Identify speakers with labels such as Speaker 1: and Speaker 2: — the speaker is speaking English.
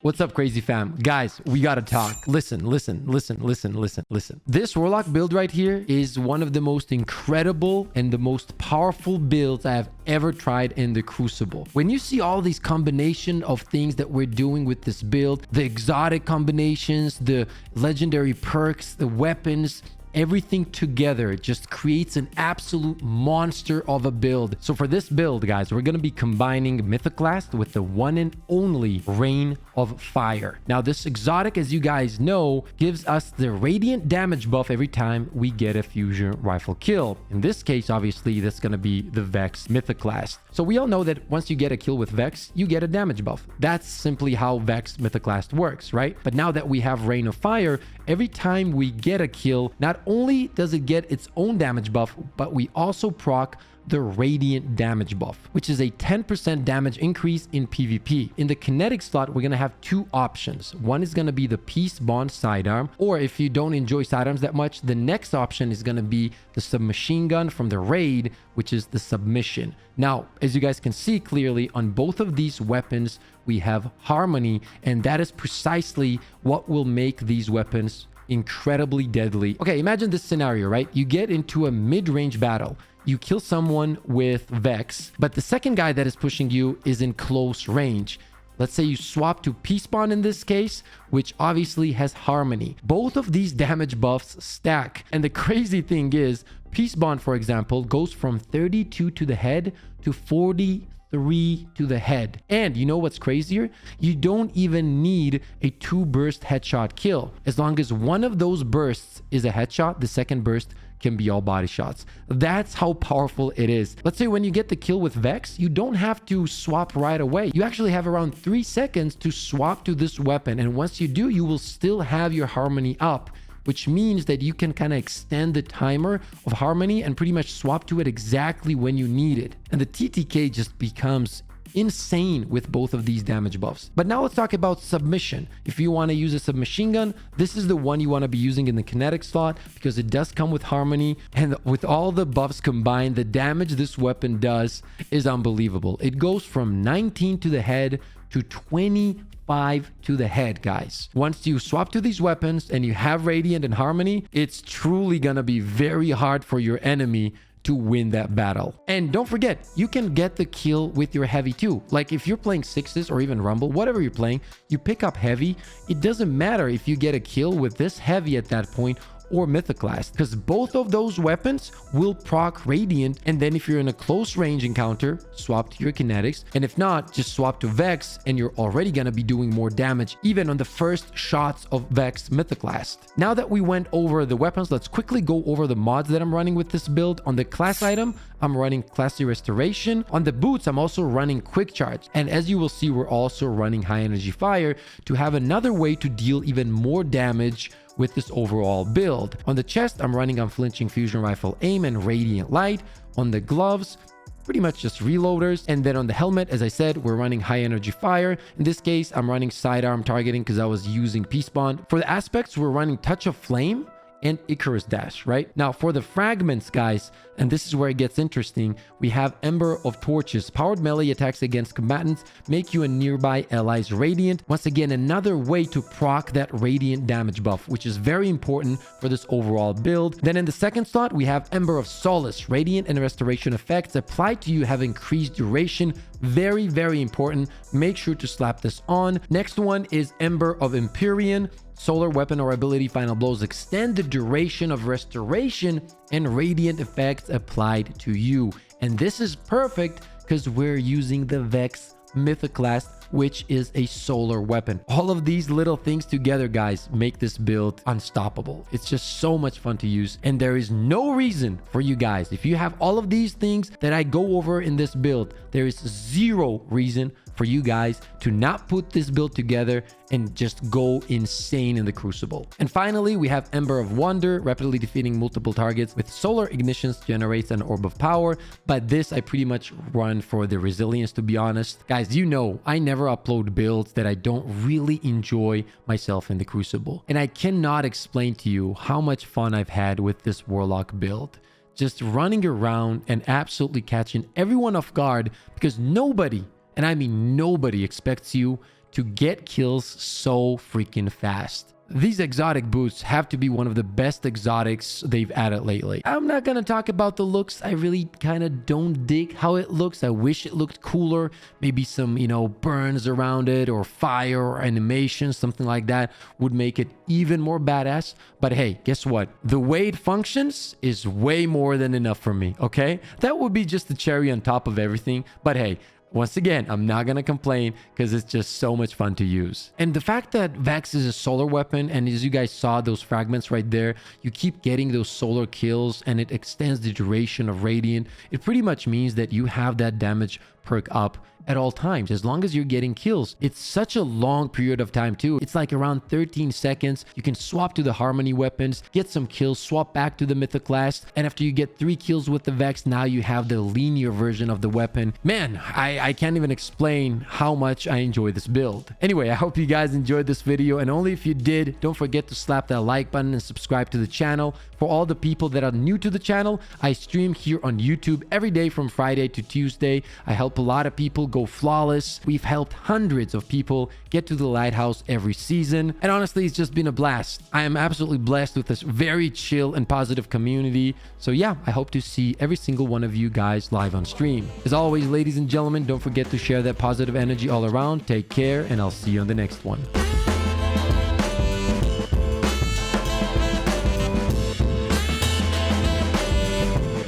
Speaker 1: What's up, crazy fam? Guys, we gotta talk. Listen. This Warlock build right here is one of the most incredible and the most powerful builds I have ever tried in the Crucible. When you see all these combination of things that we're doing with this build, the exotic combinations, the legendary perks, the weapons, everything together just creates an absolute monster of a build. So for this build, guys, we're going to be combining Mythoclast with the one and only Rain of Fire. Now, this exotic, as you guys know, gives us the radiant damage buff every time we get a fusion rifle kill. In this case, obviously, that's going to be the Vex Mythoclast. So we all know that once you get a kill with Vex, you get a damage buff. That's simply how Vex Mythoclast works, right? But now that we have Rain of Fire, every time we get a kill, not only does it get its own damage buff, but we also proc the radiant damage buff, which is a 10% damage increase in PvP. In the kinetic slot, we're going to have two options. One is going to be the Peace Bond sidearm, or if you don't enjoy sidearms that much, the next option is going to be the submachine gun from the raid, which is the submission. Now, as you guys can see clearly on both of these weapons, we have harmony, and that is precisely what will make these weapons incredibly deadly. Okay, imagine this scenario, right? You get into a mid-range battle. You kill someone with Vex, but the second guy that is pushing you is in close range. Let's say you swap to Peace Bond in this case, which obviously has harmony. Both of these damage buffs stack. And the crazy thing is, Peace Bond, for example, goes from 32 to the head to 43 to the head. And you know what's crazier? You don't even need a 2-burst headshot kill. As long as one of those bursts is a headshot, the second burst can be all body shots. That's how powerful it is. Let's say when you get the kill with Vex, you don't have to swap right away. You actually have around 3 seconds to swap to this weapon. And once you do, you will still have your harmony up, which means that you can kind of extend the timer of harmony and pretty much swap to it exactly when you need it. And the TTK just becomes insane with both of these damage buffs. But now let's talk about submission. If you want to use a submachine gun, this is the one you want to be using in the kinetic slot because it does come with harmony, and with all the buffs combined, the damage this weapon does is unbelievable. It goes from 19 to the head to 25 to the head, guys. Once you swap to these weapons and you have Radiant and Harmony, it's truly gonna be very hard for your enemy to win that battle. And don't forget, you can get the kill with your heavy too. Like if you're playing sixes or even rumble, whatever you're playing, you pick up heavy. It doesn't matter if you get a kill with this heavy at that point or Mythoclast, because both of those weapons will proc Radiant. And then if you're in a close range encounter, swap to your Kinetics, and if not, just swap to Vex and you're already gonna be doing more damage even on the first shots of Vex Mythoclast. Now that we went over the weapons, let's quickly go over the mods that I'm running with this build. On the class item, I'm running Classy Restoration. On the boots, I'm also running Quick Charge, and as you will see, we're also running High Energy Fire to have another way to deal even more damage with this overall build. On the chest, I'm running Unflinching Fusion Rifle Aim and Radiant Light. On the gloves, pretty much just reloaders. And then on the helmet, as I said, we're running High Energy Fire. In this case, I'm running Sidearm Targeting because I was using Peace Bond. For the aspects, we're running Touch of Flame and Icarus Dash, right? Now for the fragments, guys, and this is where it gets interesting, we have Ember of Torches. Powered melee attacks against combatants make you and nearby allies radiant. Once again, another way to proc that radiant damage buff, which is very important for this overall build. Then in the second slot, we have Ember of Solace. Radiant and restoration effects applied to you have increased duration. Very, very important. Make sure to slap this on. Next one is Ember of Empyrean. Solar weapon or ability final blows extend the duration of restoration and radiant effects applied to you. And this is perfect because we're using the Vex Mythoclast, which is a solar weapon. All of these little things together, guys, make this build unstoppable. It's just so much fun to use, and there is no reason for you guys, if you have all of these things that I go over in this build, there is zero reason for you guys to not put this build together and just go insane in the Crucible. And finally, we have Ember of Wonder. Rapidly defeating multiple targets with solar ignitions generates an orb of power, but this I pretty much run for the resilience, to be honest. Guys, you know I never upload builds that I don't really enjoy myself in the Crucible, and I cannot explain to you how much fun I've had with this Warlock build. Just running around and absolutely catching everyone off guard, because nobody, and I mean nobody, expects you to get kills so freaking fast. These exotic boots have to be one of the best exotics they've added lately. I'm not gonna talk about the looks. I really kind of don't dig how it looks. I wish it looked cooler. Maybe some, burns around it or fire or animation, something like that would make it even more badass. But hey, guess what? The way it functions is way more than enough for me, okay? That would be just the cherry on top of everything. But hey, once again, I'm not going to complain because it's just so much fun to use. And the fact that Vex is a solar weapon, and as you guys saw those fragments right there, you keep getting those solar kills and it extends the duration of Radiant. It pretty much means that you have that damage perk up at all times as long as you're getting kills. It's such a long period of time too. It's like around 13 seconds. You can swap to the Harmony weapons, get some kills, swap back to the Mythic Last, and after you get 3 kills with the Vex, now you have the linear version of the weapon. Man, I can't even explain how much I enjoy this build. Anyway, I hope you guys enjoyed this video, and only if you did, don't forget to slap that like button and subscribe to the channel. For all the people that are new to the channel, I stream here on YouTube every day from Friday to Tuesday. I help a lot of people go flawless. We've helped hundreds of people get to the lighthouse every season, and honestly, it's just been a blast. I am absolutely blessed with this very chill and positive community. So yeah, I hope to see every single one of you guys live on stream. As always, ladies and gentlemen, don't forget to share that positive energy all around. Take care, and I'll see you on the next one.